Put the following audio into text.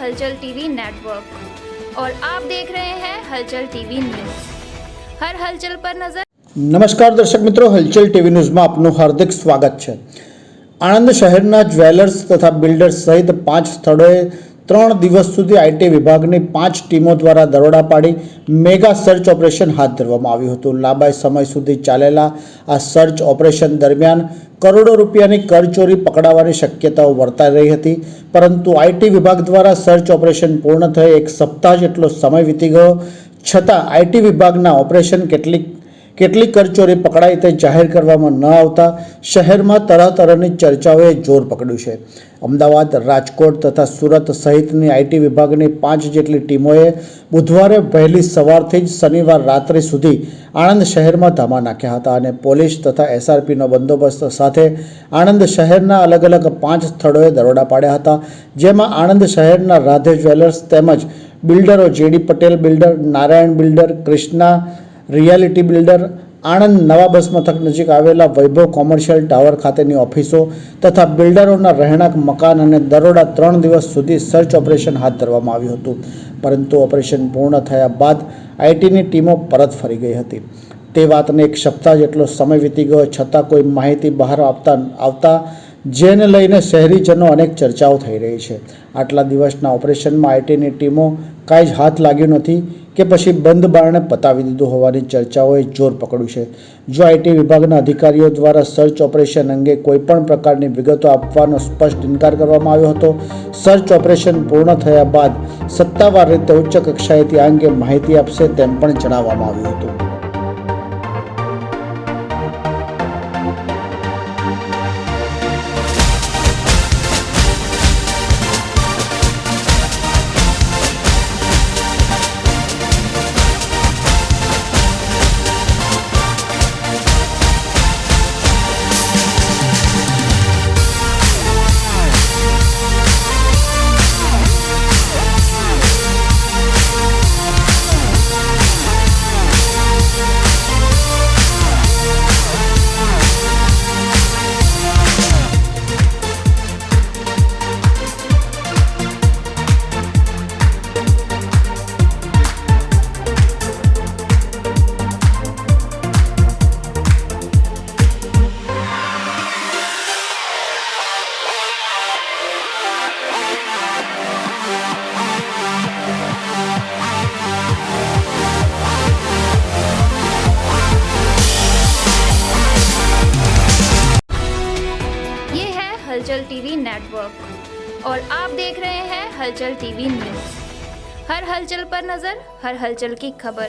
हलचल TV network और आप देख रहे हैं हलचल टीवी न्यूज़। हर हलचल पर नजर। नमस्कार दर्शक मित्रों, हलचल टीवी न्यूज़ में आपનું હાર્દિક સ્વાગત છે। આણંદ શહેરના જ્વેલર્સ તથા બિલ્ડર્સ સહિત 5 સ્થળોએ 3 દિવસ સુધી આઈટી વિભાગની 5 ટીમો દ્વારા દરોડા પાડી મેગા સર્ચ ઓપરેશન હાથ ધરવામાં આવ્યું હતું। લાંબા સમય સુધી ચાલેલા આ સર્ચ ઓપરેશન દરમિયાન કરોડો રૂપિયાની કરચોરી પકડાવાની શક્યતાઓ વર્તાઈ રહી હતી, પરંતુ આઈટી વિભાગ દ્વારા સર્ચ ઓપરેશન પૂર્ણ થઈ 1 સપ્તાહ જેટલો સમય વીતી ગયો છતાં આઈટી વિભાગના ઓપરેશન કેટલી કરચોરી પકડાઈ તે જાહેર કરવામાં ન આવતા શહેરમાં તરહની ચર્ચાઓએ જોર પકડ્યું છે। અમદાવાદ, રાજકોટ તથા સુરત સહિતની આઈટી વિભાગની 5 જેટલી ટીમોએ બુધવારે વહેલી સવારથી જ શનિવાર રાત્રિ સુધી આણંદ શહેરમાં ધામા નાખ્યા હતા અને પોલીસ તથા એસઆરપીનો બંદોબસ્ત સાથે આણંદ શહેરના અલગ અલગ 5 સ્થળોએ દરોડા પાડ્યા હતા, જેમાં આણંદ શહેરના રાધે જ્વેલર્સ તેમજ બિલ્ડરો JD Patel builder, Narayan builder, Krishna reality builder, Anand નવા બસ મથક નજીક આવેલા વૈભવ કોમર્શિયલ ટાવર ખાતેની ઓફિસો તથા બિલ્ડરોના રહેણાંક મકાન અને દરોડા 3 દિવસ સુધી સર્ચ ઓપરેશન હાથ ધરવામાં આવ્યું હતું, પરંતુ ઓપરેશન પૂર્ણ થયા બાદ આઈટીની ટીમો પરત ફરી ગઈ હતી। તે વાતને 1 સપ્તાહ જેટલો સમય વીતી ગયો છતાં કોઈ માહિતી બહાર આવતા જેને લઈને શહેરીજનો અનેક ચર્ચાઓ થઈ રહી છે। આટલા દિવસના ઓપરેશનમાં આઈટીની ટીમો કાંઈ જ હાથ લાગ્યું નથી કે પછી બંધ બારણે પતાવી દીધું હોવાની ચર્ચાઓએ જોર પકડ્યું છે। જો આઈટી વિભાગના અધિકારીઓ દ્વારા સર્ચ ઓપરેશન અંગે કોઈપણ પ્રકારની વિગતો આપવાનો સ્પષ્ટ ઇનકાર કરવામાં આવ્યો હતો। સર્ચ ઓપરેશન પૂર્ણ થયા બાદ સત્તાવાર રીતે ઉચ્ચ કક્ષાએથી આ અંગે માહિતી આપશે તેમ પણ જણાવવામાં આવ્યું હતું। हलचल टीवी नेटवर्क और आप देख रहे हैं हलचल टीवी न्यूज़। हर हलचल पर नजर, हर हलचल की खबर।